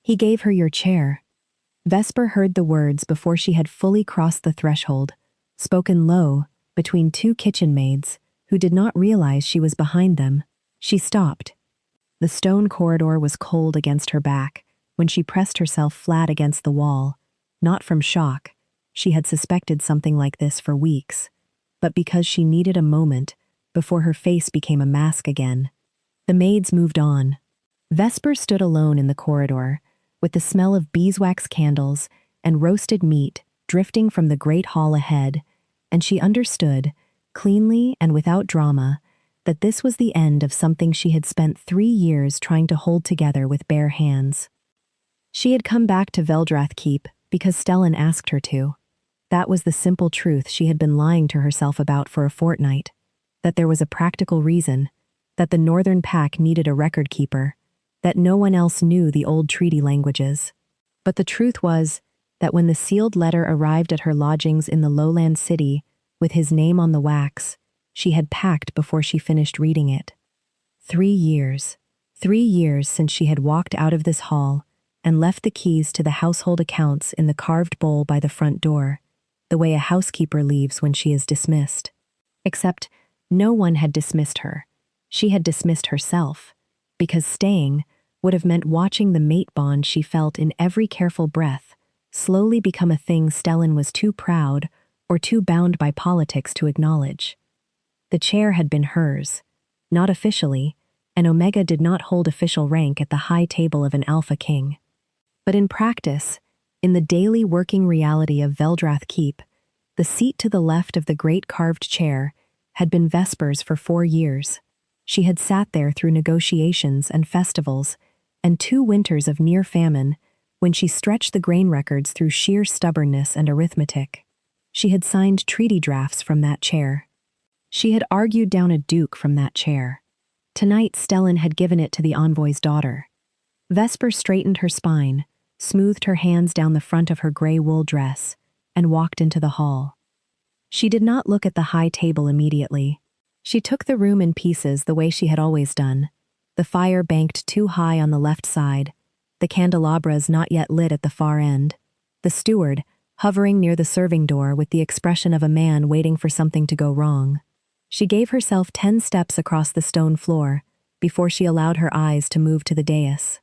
He gave her your chair. Vesper heard the words before she had fully crossed the threshold, spoken low, between two kitchen maids, who did not realize she was behind them. She stopped. The stone corridor was cold against her back when she pressed herself flat against the wall, not from shock. She had suspected something like this for weeks, but because she needed a moment before her face became a mask again. The maids moved on. Vesper stood alone in the corridor, with the smell of beeswax candles and roasted meat drifting from the great hall ahead, and she understood, cleanly and without drama, that this was the end of something she had spent 3 years trying to hold together with bare hands. She had come back to Veldrath Keep because Stellan asked her to. That was the simple truth she had been lying to herself about for a fortnight, that there was a practical reason, that the Northern Pack needed a record keeper, that no one else knew the old treaty languages. But the truth was that when the sealed letter arrived at her lodgings in the lowland city with his name on the wax, she had packed before she finished reading it. 3 years. 3 years since she had walked out of this hall and left the keys to the household accounts in the carved bowl by the front door, the way a housekeeper leaves when she is dismissed. Except no one had dismissed her. She had dismissed herself, because staying would have meant watching the mate bond she felt in every careful breath slowly become a thing Stellan was too proud or too bound by politics to acknowledge. The chair had been hers, not officially, and Omega did not hold official rank at the high table of an Alpha King. But in practice, in the daily working reality of Veldrath Keep, the seat to the left of the great carved chair had been Vesper's for 4 years. She had sat there through negotiations and festivals and 2 winters of near famine when she stretched the grain records through sheer stubbornness and arithmetic. She had signed treaty drafts from that chair. She had argued down a duke from that chair. Tonight Stellan had given it to the Envoy's daughter. Vesper straightened her spine, smoothed her hands down the front of her gray wool dress, and walked into the hall. She did not look at the high table immediately. She took the room in pieces the way she had always done, the fire banked too high on the left side, the candelabras not yet lit at the far end, the steward hovering near the serving door with the expression of a man waiting for something to go wrong. She gave herself 10 steps across the stone floor before she allowed her eyes to move to the dais.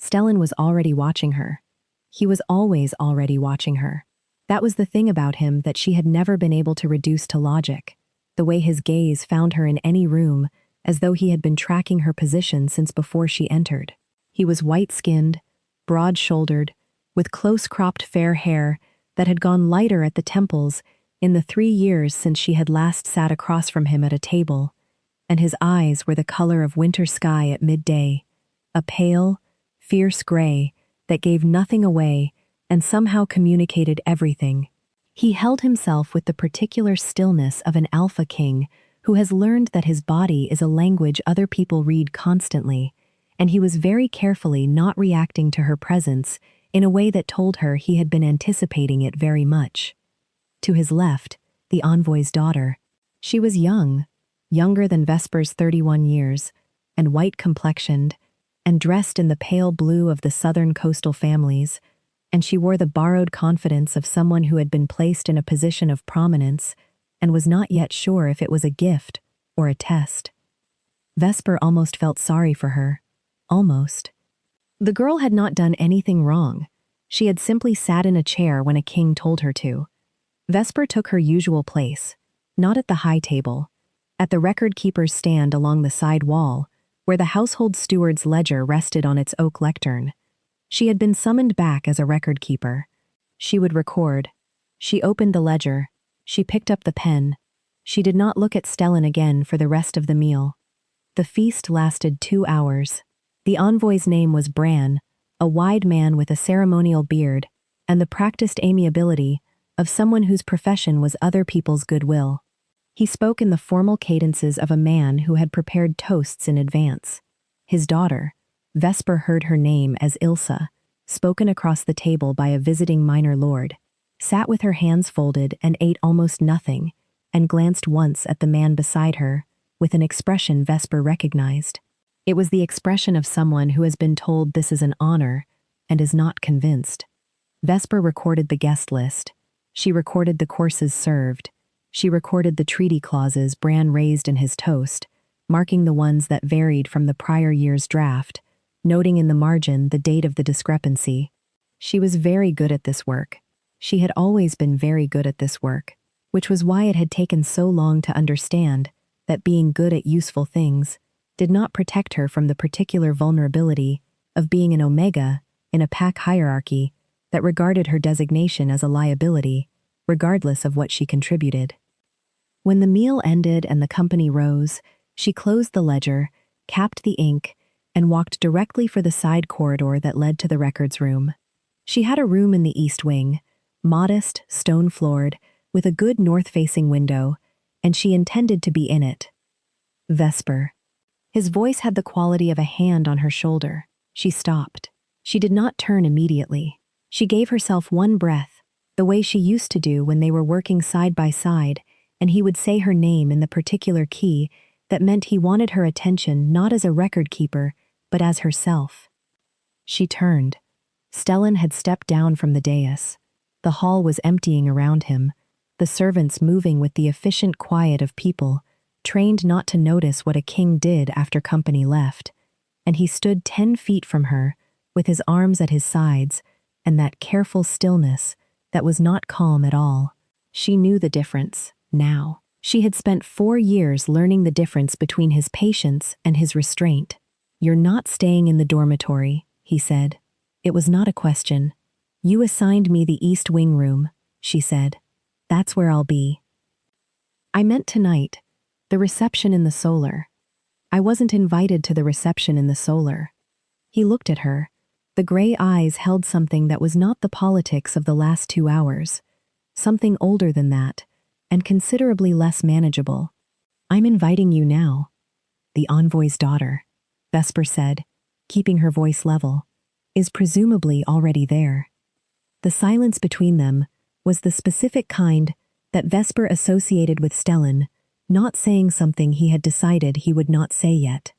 Stellan was already watching her. He was always already watching her. That was the thing about him that she had never been able to reduce to logic, the way his gaze found her in any room, as though he had been tracking her position since before she entered. He was white-skinned, broad-shouldered, with close-cropped fair hair that had gone lighter at the temples in the 3 years since she had last sat across from him at a table, and his eyes were the color of winter sky at midday, a pale, fierce gray that gave nothing away and somehow communicated everything. He held himself with the particular stillness of an Alpha King who has learned that his body is a language other people read constantly, and he was very carefully not reacting to her presence in a way that told her he had been anticipating it very much. To his left, the Envoy's daughter. She was young, younger than Vesper's 31 years, and white-complexioned, and dressed in the pale blue of the southern coastal families, and she wore the borrowed confidence of someone who had been placed in a position of prominence and was not yet sure if it was a gift or a test. Vesper almost felt sorry for her. Almost. The girl had not done anything wrong. She had simply sat in a chair when a king told her to. Vesper took her usual place, not at the high table, at the record keeper's stand along the side wall, where the household steward's ledger rested on its oak lectern. She had been summoned back as a record keeper. She would record. She opened the ledger. She picked up the pen. She did not look at Stellan again for the rest of the meal. The feast lasted 2 hours. The envoy's name was Bran, a wide man with a ceremonial beard, and the practiced amiability of someone whose profession was other people's goodwill. He spoke in the formal cadences of a man who had prepared toasts in advance. His daughter, Vesper, heard her name as Ilsa, spoken across the table by a visiting minor lord, sat with her hands folded and ate almost nothing, and glanced once at the man beside her, with an expression Vesper recognized. It was the expression of someone who has been told this is an honor, and is not convinced. Vesper recorded the guest list. She recorded the courses served. She recorded the treaty clauses Bran raised in his toast, marking the ones that varied from the prior year's draft, noting in the margin the date of the discrepancy. She was very good at this work. She had always been very good at this work, which was why it had taken so long to understand that being good at useful things did not protect her from the particular vulnerability of being an omega in a pack hierarchy that regarded her designation as a liability, regardless of what she contributed. When the meal ended and the company rose, she closed the ledger, capped the ink, and walked directly for the side corridor that led to the records room. She had a room in the east wing, modest, stone-floored, with a good north-facing window, and she intended to be in it. Vesper. His voice had the quality of a hand on her shoulder. She stopped. She did not turn immediately. She gave herself one breath, the way she used to do when they were working side by side, and he would say her name in the particular key that meant he wanted her attention not as a record keeper, but as herself. She turned. Stellan had stepped down from the dais. The hall was emptying around him, the servants moving with the efficient quiet of people, trained not to notice what a king did after company left, and he stood 10 feet from her, with his arms at his sides, and that careful stillness that was not calm at all. She knew the difference, now. She had spent 4 years learning the difference between his patience and his restraint. "You're not staying in the dormitory," he said. It was not a question. "You assigned me the East Wing room," she said. "That's where I'll be." "I meant tonight, the reception in the Solar." "I wasn't invited to the reception in the Solar." He looked at her. The gray eyes held something that was not the politics of the last 2 hours. Something older than that, and considerably less manageable. "I'm inviting you now." "The Envoy's daughter," Vesper said, keeping her voice level, "is presumably already there." The silence between them was the specific kind that Vesper associated with Stellan, not saying something he had decided he would not say yet.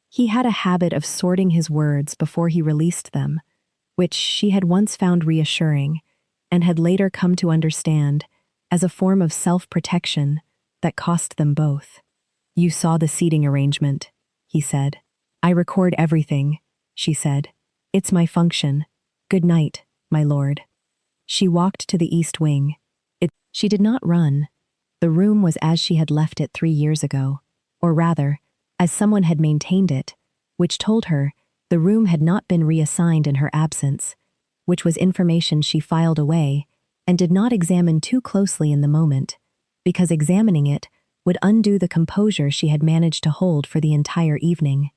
He had a habit of sorting his words before he released them, which she had once found reassuring, and had later come to understand as a form of self-protection that cost them both. "You saw the seating arrangement," he said. "I record everything," she said. "It's my function. Good night, my lord." She walked to the east wing. She did not run. The room was as she had left it 3 years ago, or rather, as someone had maintained it, which told her the room had not been reassigned in her absence, which was information she filed away and did not examine too closely in the moment, because examining it would undo the composure she had managed to hold for the entire evening.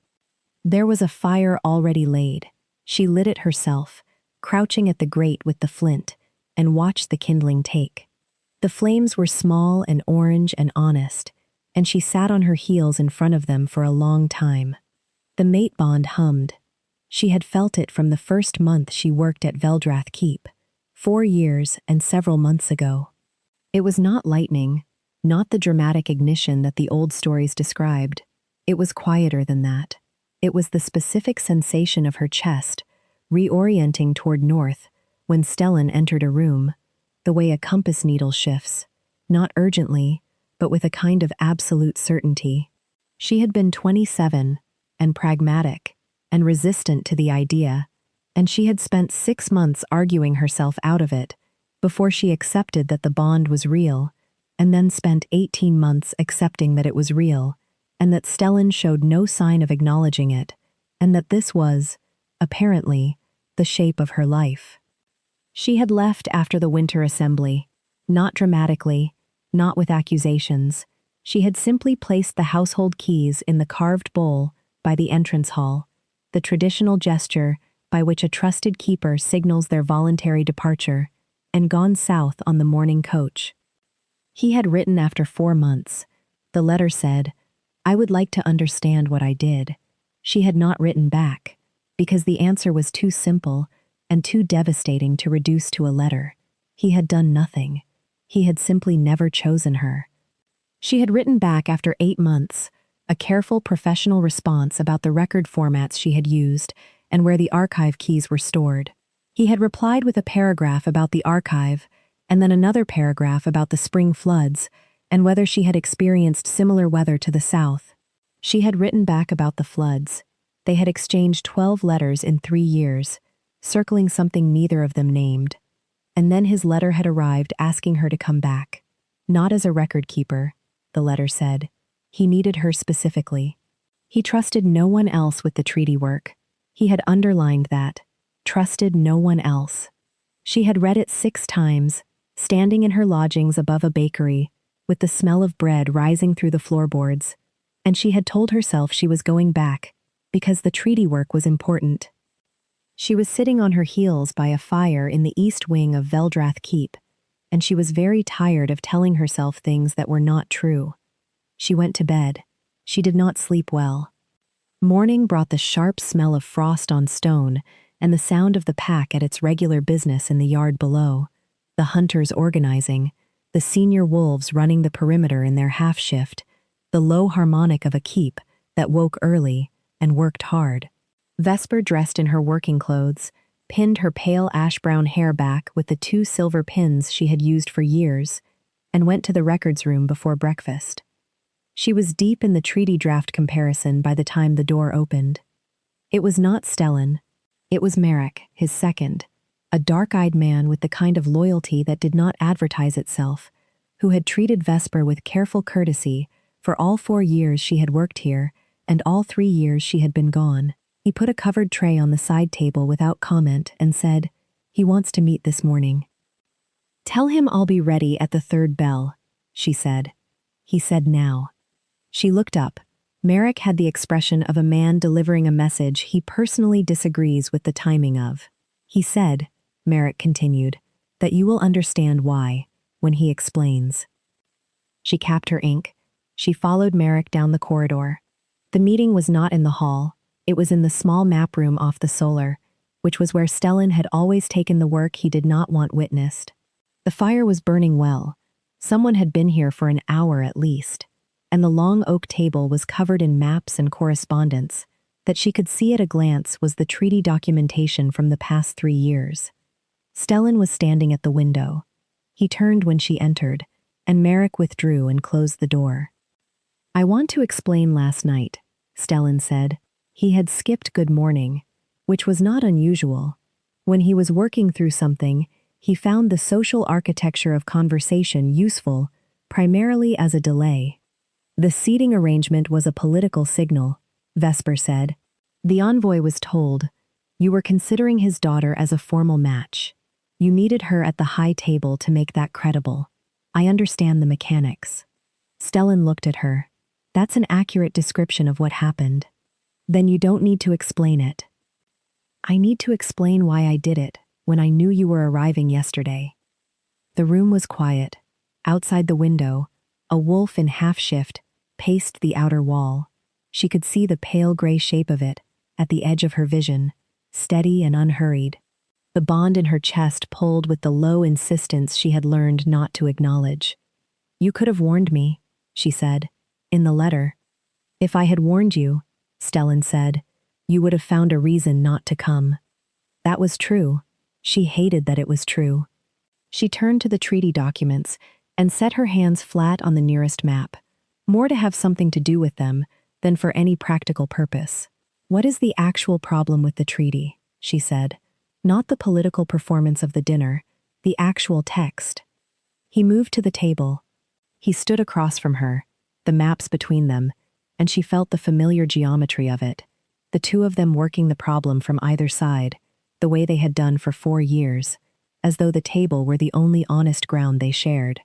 There was a fire already laid. She lit it herself, crouching at the grate with the flint, and watched the kindling take. The flames were small and orange and honest, and she sat on her heels in front of them for a long time. The mate bond hummed. She had felt it from the first month she worked at Veldrath Keep, 4 years and several months ago. It was not lightning, not the dramatic ignition that the old stories described. It was quieter than that. It was the specific sensation of her chest, reorienting toward north when Stellan entered a room, the way a compass needle shifts, not urgently, but with a kind of absolute certainty. She had been 27, and pragmatic, and resistant to the idea, and she had spent 6 months arguing herself out of it before she accepted that the bond was real, and then spent 18 months accepting that it was real, and that Stellan showed no sign of acknowledging it, and that this was, apparently, the shape of her life. She had left after the winter assembly, not dramatically, not with accusations. She had simply placed the household keys in the carved bowl by the entrance hall, the traditional gesture by which a trusted keeper signals their voluntary departure, and gone south on the morning coach. He had written after 4 months. The letter said, "I would like to understand what I did." She had not written back, because the answer was too simple and too devastating to reduce to a letter. He had done nothing. He had simply never chosen her. She had written back after 8 months, a careful professional response about the record formats she had used and where the archive keys were stored. He had replied with a paragraph about the archive, and then another paragraph about the spring floods, and whether she had experienced similar weather to the south. She had written back about the floods. They had exchanged 12 letters in 3 years, circling something neither of them named. And then his letter had arrived asking her to come back. Not as a record keeper, the letter said. He needed her specifically. He trusted no one else with the treaty work. He had underlined that. Trusted no one else. She had read it 6 times, standing in her lodgings above a bakery, with the smell of bread rising through the floorboards, and she had told herself she was going back because the treaty work was important. She was sitting on her heels by a fire in the east wing of Veldrath Keep, and she was very tired of telling herself things that were not true. She went to bed. She did not sleep well. Morning brought the sharp smell of frost on stone and the sound of the pack at its regular business in the yard below, the hunters organizing, the senior wolves running the perimeter in their half-shift, the low harmonic of a keep that woke early and worked hard. Vesper, dressed in her working clothes, pinned her pale ash-brown hair back with the 2 silver pins she had used for years, and went to the records room before breakfast. She was deep in the treaty draft comparison by the time the door opened. It was not Stellan. It was Merrick, his second, a dark-eyed man with the kind of loyalty that did not advertise itself, who had treated Vesper with careful courtesy for all 4 years she had worked here and all 3 years she had been gone. He put a covered tray on the side table without comment and said, "He wants to meet this morning." "Tell him I'll be ready at the 3rd bell," she said. He said now. She looked up. Merrick had the expression of a man delivering a message he personally disagrees with the timing of. "He said," Merrick continued, "that you will understand why when he explains." She capped her ink. She followed Merrick down the corridor. The meeting was not in the hall. It was in the small map room off the solar, which was where Stellan had always taken the work he did not want witnessed. The fire was burning well. Someone had been here for an hour at least, and the long oak table was covered in maps and correspondence that she could see at a glance was the treaty documentation from the past 3 years. Stellan was standing at the window. He turned when she entered, and Merrick withdrew and closed the door. "I want to explain last night," Stellan said. He had skipped good morning, which was not unusual. When he was working through something, he found the social architecture of conversation useful, primarily as a delay. The seating arrangement was a political signal, Vesper said. The envoy was told, "You were considering his daughter as a formal match. You needed her at the high table to make that credible. I understand the mechanics." Stellan looked at her. "That's an accurate description of what happened." "Then you don't need to explain it." "I need to explain why I did it when I knew you were arriving yesterday." The room was quiet. Outside the window, a wolf in half-shift paced the outer wall. She could see the pale gray shape of it at the edge of her vision, steady and unhurried. The bond in her chest pulled with the low insistence she had learned not to acknowledge. "You could have warned me," she said, "in the letter." "If I had warned you," Stellan said, "you would have found a reason not to come." That was true. She hated that it was true. She turned to the treaty documents and set her hands flat on the nearest map, more to have something to do with them than for any practical purpose. "What is the actual problem with the treaty?" she said. "Not the political performance of the dinner, the actual text." He moved to the table. He stood across from her, the maps between them, and she felt the familiar geometry of it, the two of them working the problem from either side, the way they had done for 4 years, as though the table were the only honest ground they shared.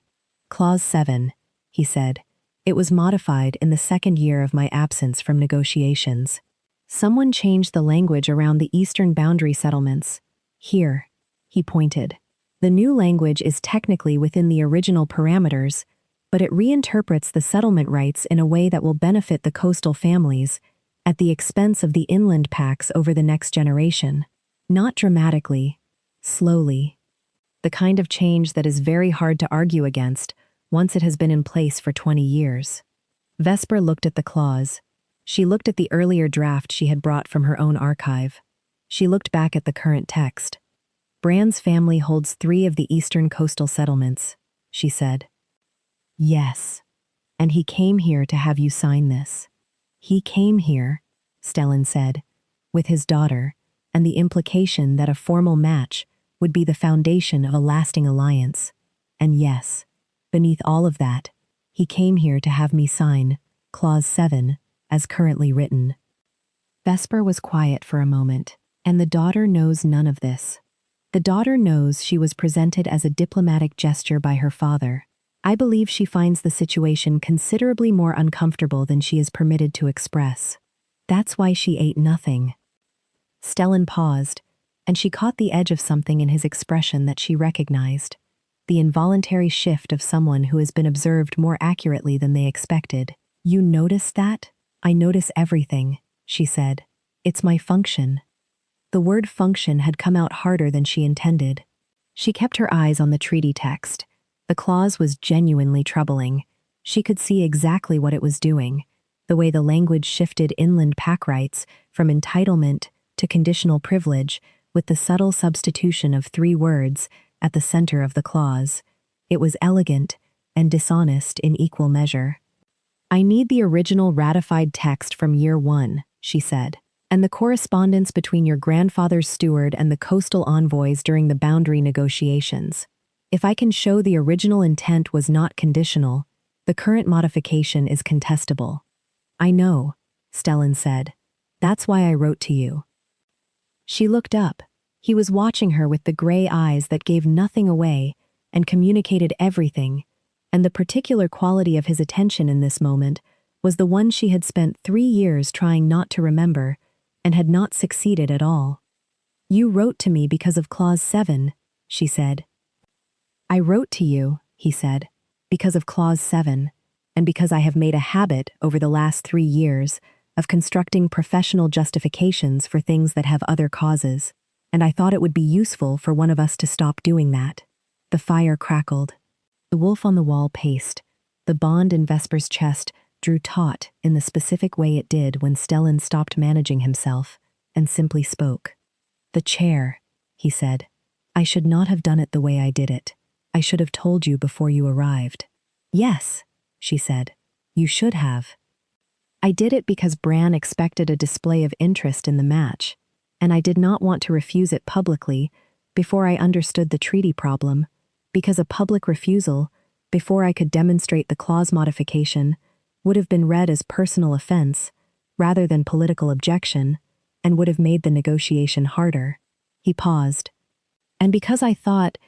"Clause 7, he said. "It was modified in the 2nd year of my absence from negotiations. Someone changed the language around the eastern boundary settlements. Here," he pointed. "The new language is technically within the original parameters, but it reinterprets the settlement rights in a way that will benefit the coastal families at the expense of the inland packs over the next generation. Not dramatically, slowly. The kind of change that is very hard to argue against once it has been in place for 20 years. Vesper looked at the clause. She looked at the earlier draft she had brought from her own archive. She looked back at the current text. Bran's family holds 3 of the eastern coastal settlements, she said. Yes. And he came here to have you sign this. He came here, Stellan said, with his daughter, and the implication that a formal match would be the foundation of a lasting alliance. And yes, beneath all of that, he came here to have me sign Clause 7, as currently written. Vesper was quiet for a moment, and the daughter knows none of this. The daughter knows she was presented as a diplomatic gesture by her father. I believe she finds the situation considerably more uncomfortable than she is permitted to express. That's why she ate nothing. Stellan paused, and she caught the edge of something in his expression that she recognized, the involuntary shift of someone who has been observed more accurately than they expected. You notice that? I notice everything, she said. It's my function. The word function had come out harder than she intended. She kept her eyes on the treaty text. The clause was genuinely troubling. She could see exactly what it was doing, the way the language shifted inland pack rights from entitlement to conditional privilege with the subtle substitution of 3 words at the center of the clause. It was elegant and dishonest in equal measure. I need the original ratified text from year 1, she said, and the correspondence between your grandfather's steward and the coastal envoys during the boundary negotiations. If I can show the original intent was not conditional, the current modification is contestable. I know, Stellan said. That's why I wrote to you. She looked up. He was watching her with the gray eyes that gave nothing away and communicated everything, and the particular quality of his attention in this moment was the one she had spent 3 years trying not to remember and had not succeeded at all. You wrote to me because of Clause 7, she said. I wrote to you, he said, because of Clause 7, and because I have made a habit over the last 3 years of constructing professional justifications for things that have other causes, and I thought it would be useful for one of us to stop doing that. The fire crackled. The wolf on the wall paced. The bond in Vesper's chest drew taut in the specific way it did when Stellan stopped managing himself and simply spoke. The chair, he said. I should not have done it the way I did it. I should have told you before you arrived. Yes, she said. You should have. I did it because Bran expected a display of interest in the match, and I did not want to refuse it publicly before I understood the treaty problem, because a public refusal, before I could demonstrate the clause modification, would have been read as personal offense rather than political objection, and would have made the negotiation harder. He paused. And because I thought,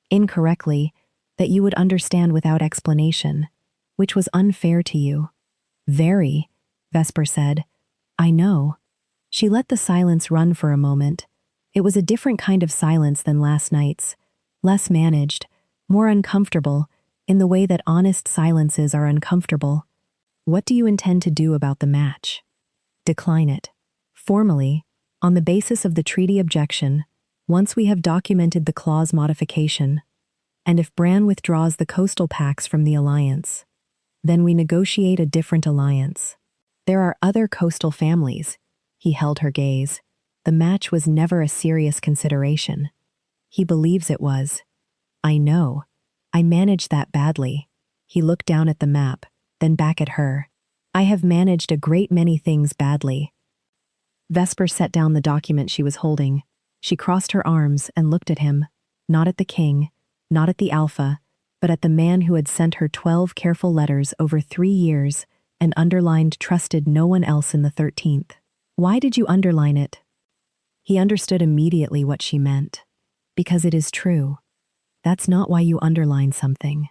incorrectly, that you would understand without explanation, which was unfair to you. Very, Vesper said. I know. She let the silence run for a moment. It was a different kind of silence than last night's, less managed, more uncomfortable, in the way that honest silences are uncomfortable. What do you intend to do about the match? Decline it. Formally, on the basis of the treaty objection, once we have documented the clause modification, and if Bran withdraws the coastal pacts from the alliance, then we negotiate a different alliance. There are other coastal families. He held her gaze. The match was never a serious consideration. He believes it was. I know. I managed that badly. He looked down at the map, then back at her. I have managed a great many things badly. Vesper set down the document she was holding. She crossed her arms and looked at him, not at the king, not at the Alpha, but at the man who had sent her 12 careful letters over 3 years and underlined trusted no one else in the 13th. Why did you underline it? He understood immediately what she meant. Because it is true. That's not why you underline something.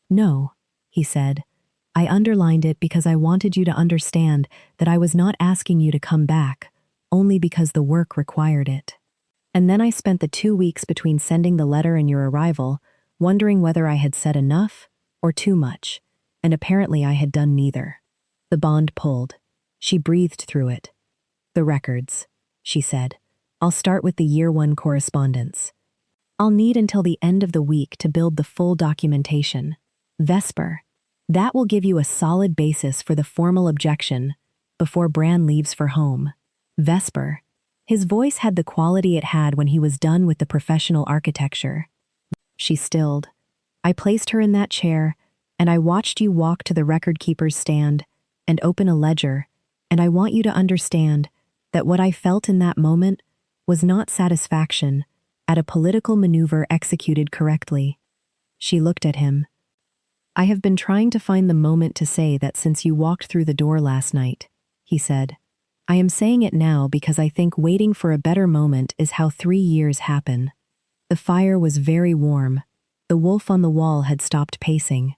No, he said. I underlined it because I wanted you to understand that I was not asking you to come back, only because the work required it. And then I spent the 2 weeks between sending the letter and your arrival, wondering whether I had said enough or too much, and apparently I had done neither. The bond pulled. She breathed through it. The records, she said. I'll start with the year 1 correspondence. I'll need until the end of the week to build the full documentation. Vesper. That will give you a solid basis for the formal objection before Bran leaves for home. Vesper. His voice had the quality it had when he was done with the professional architecture. She stilled. I placed her in that chair, and I watched you walk to the record keeper's stand and open a ledger, and I want you to understand that what I felt in that moment was not satisfaction at a political maneuver executed correctly. She looked at him. I have been trying to find the moment to say that since you walked through the door last night, he said. I am saying it now because I think waiting for a better moment is how 3 years happen. The fire was very warm. The wolf on the wall had stopped pacing.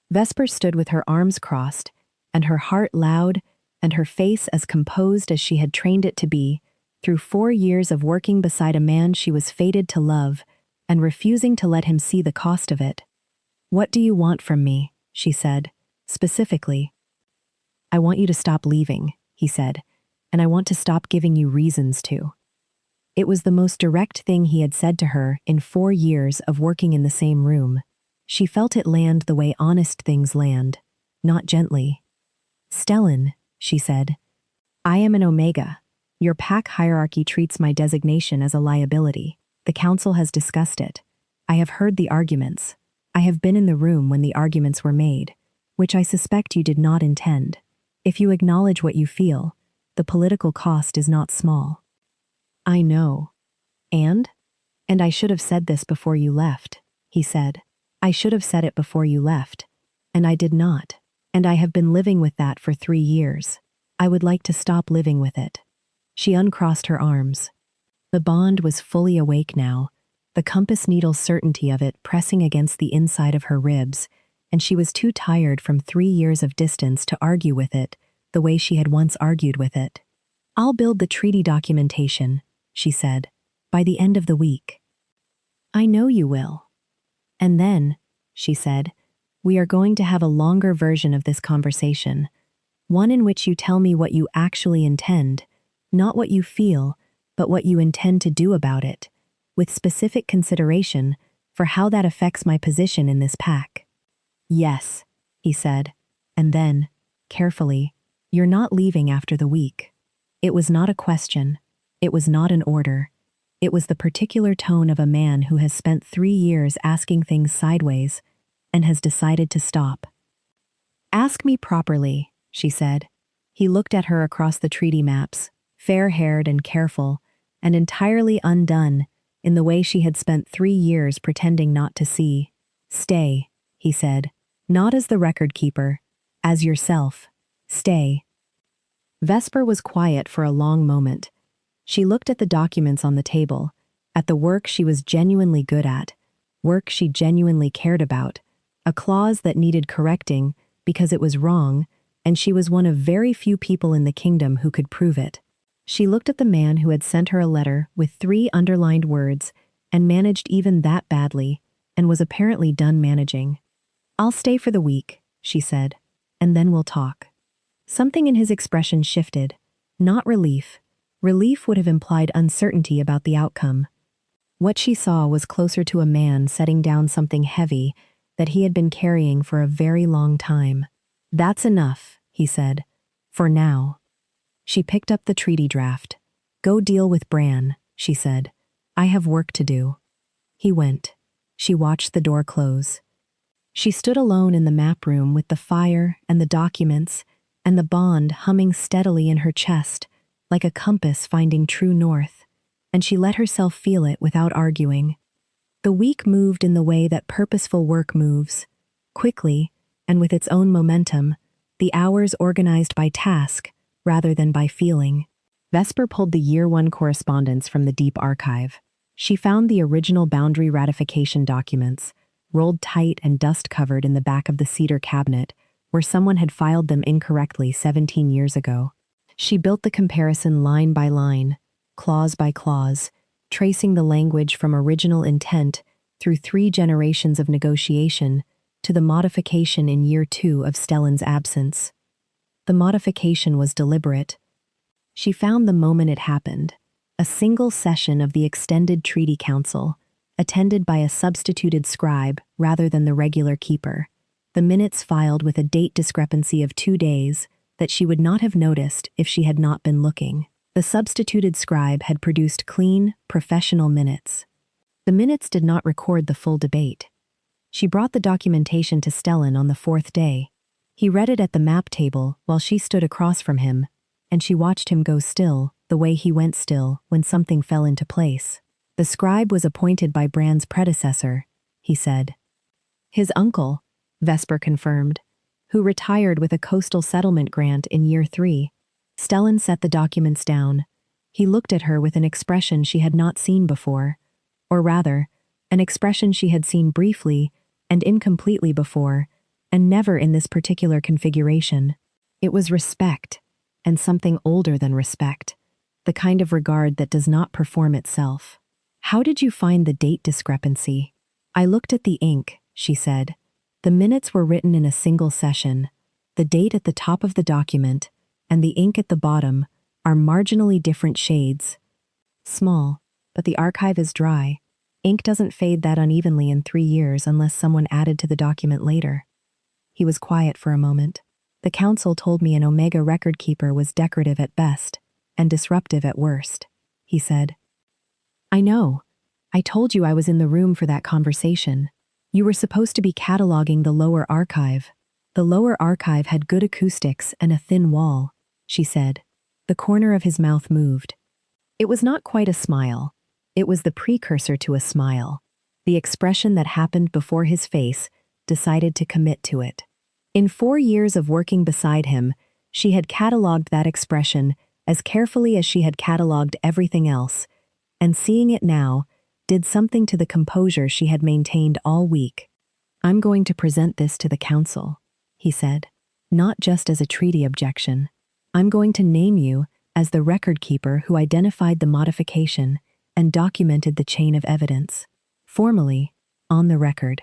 Vesper stood with her arms crossed, and her heart loud, and her face as composed as she had trained it to be, through 4 years of working beside a man she was fated to love, and refusing to let him see the cost of it. What do you want from me? She said, specifically. I want you to stop leaving, he said, and I want to stop giving you reasons to. It was the most direct thing he had said to her in 4 years of working in the same room. She felt it land the way honest things land, not gently. Stellan, she said, I am an Omega. Your pack hierarchy treats my designation as a liability. The council has discussed it. I have heard the arguments. I have been in the room when the arguments were made, which I suspect you did not intend. If you acknowledge what you feel, the political cost is not small. I know. And I should have said this before you left, he said. I should have said it before you left. And I did not. And I have been living with that for 3 years. I would like to stop living with it. She uncrossed her arms. The bond was fully awake now, the compass needle certainty of it pressing against the inside of her ribs, and she was too tired from 3 years of distance to argue with it the way she had once argued with it. I'll build the treaty documentation, she said, by the end of the week. I know you will. And then, she said, we are going to have a longer version of this conversation, one in which you tell me what you actually intend, not what you feel, but what you intend to do about it, with specific consideration for how that affects my position in this pack. Yes, he said, and then, carefully, you're not leaving after the week. It was not a question. It was not an order. It was the particular tone of a man who has spent 3 years asking things sideways and has decided to stop. Ask me properly, she said. He looked at her across the treaty maps, fair-haired and careful, and entirely undone in the way she had spent 3 years pretending not to see. Stay, he said, not as the record keeper, as yourself. Stay. Vesper was quiet for a long moment. She looked at the documents on the table, at the work she was genuinely good at, work she genuinely cared about, a clause that needed correcting because it was wrong, and she was one of very few people in the kingdom who could prove it. She looked at the man who had sent her a letter with 3 underlined words and managed even that badly, and was apparently done managing. I'll stay for the week, she said, and then we'll talk. Something in his expression shifted, not relief. Relief would have implied uncertainty about the outcome. What she saw was closer to a man setting down something heavy that he had been carrying for a very long time. That's enough, he said. For now. She picked up the treaty draft. Go deal with Bran, she said. I have work to do. He went. She watched the door close. She stood alone in the map room with the fire and the documents and the bond humming steadily in her chest, like a compass finding true north, and she let herself feel it without arguing. The week moved in the way that purposeful work moves, quickly and with its own momentum, the hours organized by task rather than by feeling. Vesper pulled the Year 1 correspondence from the deep archive. She found the original boundary ratification documents, rolled tight and dust-covered in the back of the cedar cabinet, where someone had filed them incorrectly 17 years ago. She built the comparison line by line, clause by clause, tracing the language from original intent through 3 generations of negotiation to the modification in Year 2 of Stellan's absence. The modification was deliberate. She found the moment it happened, a single session of the extended treaty council, attended by a substituted scribe rather than the regular keeper. The minutes filed with a date discrepancy of 2 days that she would not have noticed if she had not been looking. The substituted scribe had produced clean, professional minutes. The minutes did not record the full debate. She brought the documentation to Stellan on the fourth day. He read it at the map table while she stood across from him, and she watched him go still, the way he went still when something fell into place. The scribe was appointed by Bran's predecessor, he said. His uncle, Vesper confirmed, who retired with a coastal settlement grant in year 3. Stellan set the documents down. He looked at her with an expression she had not seen before, or rather, an expression she had seen briefly and incompletely before, and never in this particular configuration. It was respect, and something older than respect, the kind of regard that does not perform itself. How did you find the date discrepancy? I looked at the ink, she said. The minutes were written in a single session. The date at the top of the document and the ink at the bottom are marginally different shades. Small, but the archive is dry. Ink doesn't fade that unevenly in 3 years unless someone added to the document later. He was quiet for a moment. The council told me an Omega record keeper was decorative at best and disruptive at worst, he said. I know. I told you I was in the room for that conversation. You were supposed to be cataloging the lower archive. The lower archive had good acoustics and a thin wall, she said. The corner of his mouth moved. It was not quite a smile. It was the precursor to a smile. The expression that happened before his face decided to commit to it. In 4 years of working beside him, she had cataloged that expression as carefully as she had cataloged everything else, and seeing it now did something to the composure she had maintained all week. I'm going to present this to the council, he said, not just as a treaty objection. I'm going to name you as the record keeper who identified the modification and documented the chain of evidence. Formally, on the record.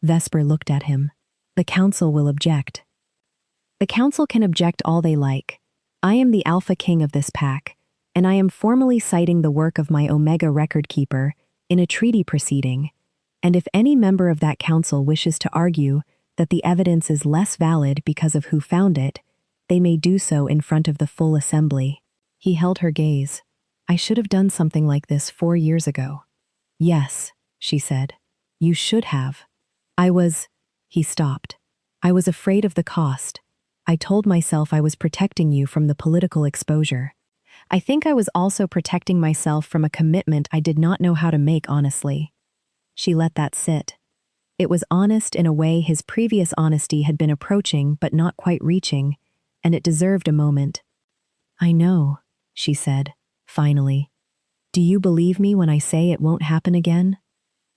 Vesper looked at him. The council will object. The council can object all they like. I am the alpha king of this pack, and I am formally citing the work of my Omega record keeper in a treaty proceeding, and if any member of that council wishes to argue that the evidence is less valid because of who found it, they may do so in front of the full assembly. He held her gaze. I should have done something like this 4 years ago. Yes, she said. You should have. He stopped. I was afraid of the cost. I told myself I was protecting you from the political exposure. I think I was also protecting myself from a commitment I did not know how to make honestly. She let that sit. It was honest in a way his previous honesty had been approaching but not quite reaching, and it deserved a moment. I know, she said, finally. Do you believe me when I say it won't happen again?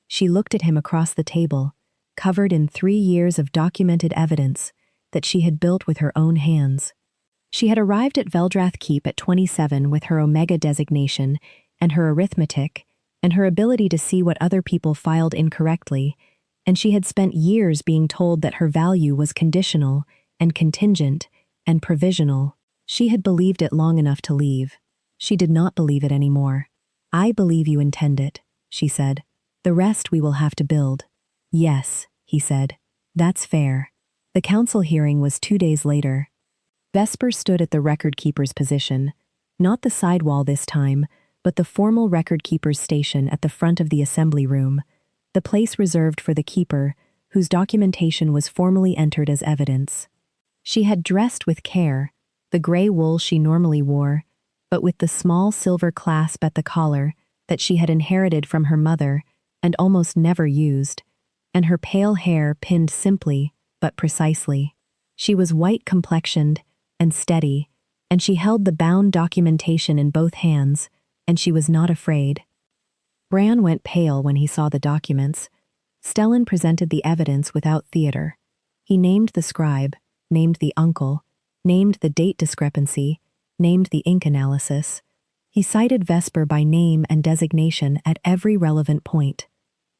She looked at him across the table, covered in 3 years of documented evidence that she had built with her own hands. She had arrived at Veldrath Keep at 27 with her Omega designation and her arithmetic and her ability to see what other people filed incorrectly, and she had spent years being told that her value was conditional and contingent and provisional. She had believed it long enough to leave. She did not believe it anymore. I believe you intend it, she said. The rest we will have to build. Yes, he said. That's fair. The council hearing was 2 days later. Vesper stood at the record keeper's position, not the side wall this time, but the formal record keeper's station at the front of the assembly room, the place reserved for the keeper, whose documentation was formally entered as evidence. She had dressed with care, the gray wool she normally wore, but with the small silver clasp at the collar that she had inherited from her mother and almost never used, and her pale hair pinned simply but precisely. She was white-complexioned and steady, and she held the bound documentation in both hands, and she was not afraid. Bran went pale when he saw the documents. Stellan presented the evidence without theater. He named the scribe, named the uncle, named the date discrepancy, named the ink analysis. He cited Vesper by name and designation at every relevant point.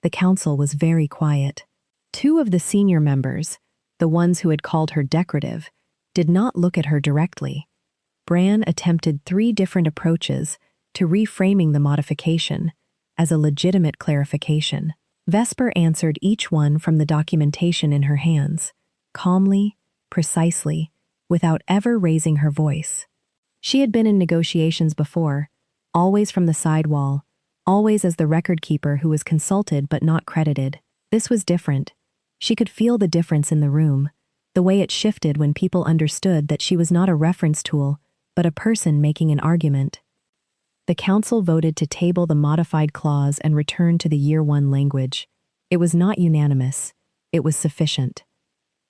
The council was very quiet. 2 of the senior members, the ones who had called her decorative, did not look at her directly. Bran attempted 3 different approaches to reframing the modification as a legitimate clarification. Vesper answered each one from the documentation in her hands, calmly, precisely, without ever raising her voice. She had been in negotiations before, always from the side wall, always as the record keeper who was consulted but not credited. This was different. She could feel the difference in the room, the way it shifted when people understood that she was not a reference tool, but a person making an argument. The council voted to table the modified clause and return to the Year 1 language. It was not unanimous. It was sufficient.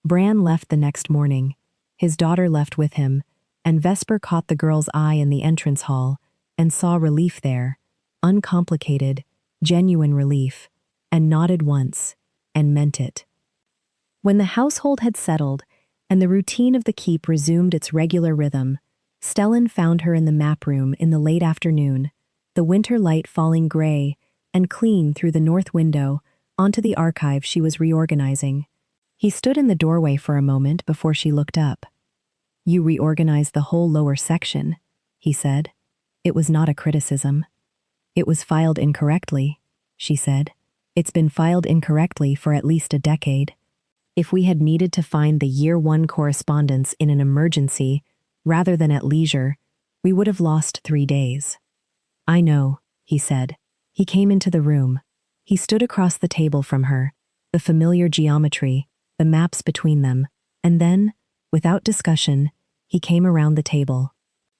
Bran left the next morning. His daughter left with him, and Vesper caught the girl's eye in the entrance hall and saw relief there, uncomplicated, genuine relief, and nodded once, and meant it. When the household had settled and the routine of the keep resumed its regular rhythm, Stellan found her in the map room in the late afternoon, the winter light falling gray and clean through the north window onto the archive she was reorganizing. He stood in the doorway for a moment before she looked up. "You reorganized the whole lower section," he said. It was not a criticism. "It was filed incorrectly," she said. "It's been filed incorrectly for at least a decade. If we had needed to find the Year 1 correspondence in an emergency, rather than at leisure, we would have lost 3 days." "I know," he said. He came into the room. He stood across the table from her, the familiar geometry, the maps between them, and then, without discussion, he came around the table.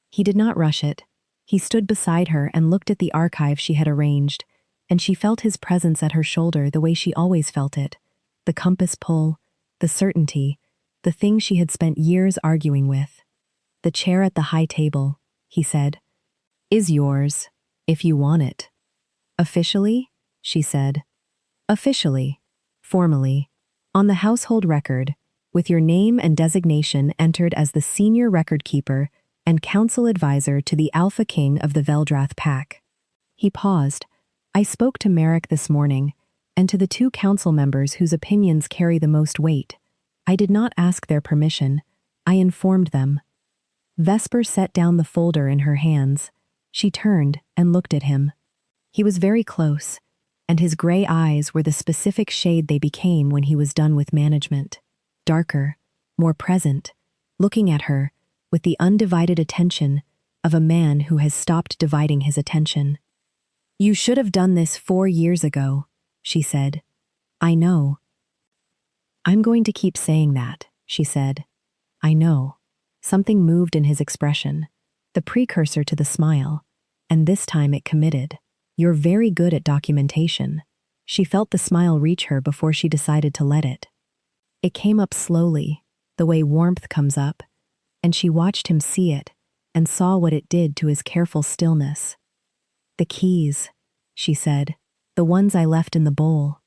He did not rush it. He stood beside her and looked at the archive she had arranged, and she felt his presence at her shoulder the way she always felt it, the compass pull, the certainty, the thing she had spent years arguing with. "The chair at the high table," he said, "is yours, if you want it." "Officially?" she said. "Officially. Formally. On the household record, with your name and designation entered as the senior record keeper and council advisor to the Alpha King of the Veldrath Pack." He paused. "I spoke to Merrick this morning, and to the 2 council members whose opinions carry the most weight. I did not ask their permission. I informed them." Vesper set down the folder in her hands. She turned and looked at him. He was very close, and his gray eyes were the specific shade they became when he was done with management. Darker, more present, looking at her with the undivided attention of a man who has stopped dividing his attention. "You should have done this 4 years ago," she said. "I know." "I'm going to keep saying that," she said. "I know." Something moved in his expression, the precursor to the smile, and this time it committed. "You're very good at documentation." She felt the smile reach her before she decided to let it. It came up slowly, the way warmth comes up, and she watched him see it and saw what it did to his careful stillness. "The keys," she said, "the ones I left in the bowl."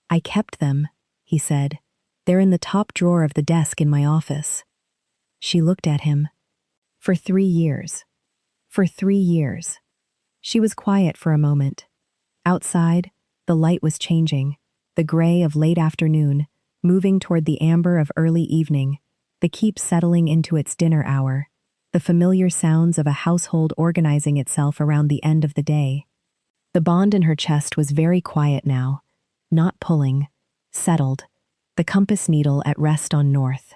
"I kept them," he said. "They're in the top drawer of the desk in my office." She looked at him. "For 3 years. For 3 years." She was quiet for a moment. Outside, the light was changing, the gray of late afternoon, moving toward the amber of early evening, the keep settling into its dinner hour, the familiar sounds of a household organizing itself around the end of the day. The bond in her chest was very quiet now, not pulling, settled, the compass needle at rest on north.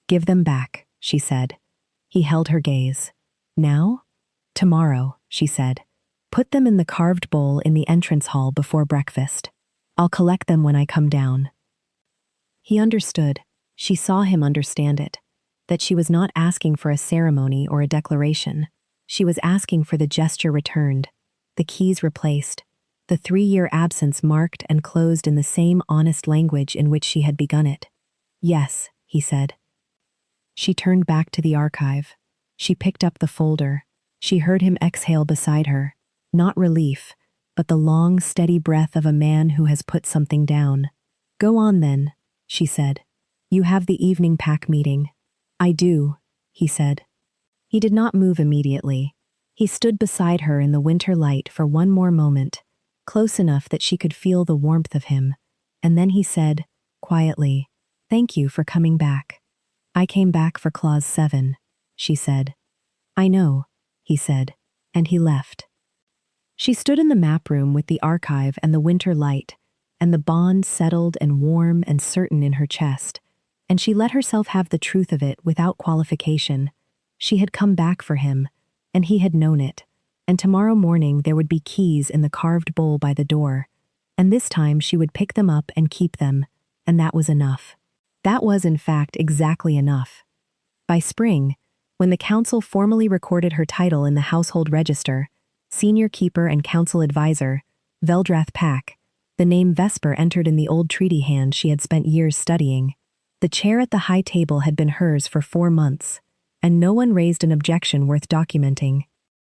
"Give them back," she said. He held her gaze. "Now?" "Tomorrow," she said. "Put them in the carved bowl in the entrance hall before breakfast. I'll collect them when I come down." He understood. She saw him understand it, that she was not asking for a ceremony or a declaration. She was asking for the gesture returned, the keys replaced, the 3-year absence marked and closed in the same honest language in which she had begun it. "Yes," he said. She turned back to the archive. She picked up the folder. She heard him exhale beside her, not relief, but the long, steady breath of a man who has put something down. "Go on then," she said. "You have the evening pack meeting." "I do," he said. He did not move immediately. He stood beside her in the winter light for one more moment, close enough that she could feel the warmth of him, and then he said, quietly, "Thank you for coming back." "I came back for Clause 7, she said. "I know," he said, and he left. She stood in the map room with the archive and the winter light, and the bond settled and warm and certain in her chest, and she let herself have the truth of it without qualification. She had come back for him, and he had known it. And tomorrow morning there would be keys in the carved bowl by the door. And this time she would pick them up and keep them, and that was enough. That was, in fact, exactly enough. By spring, when the council formally recorded her title in the household register, senior keeper and council advisor, Veldrath Pack, the name Vesper entered in the old treaty hand she had spent years studying. The chair at the high table had been hers for 4 months, and no one raised an objection worth documenting.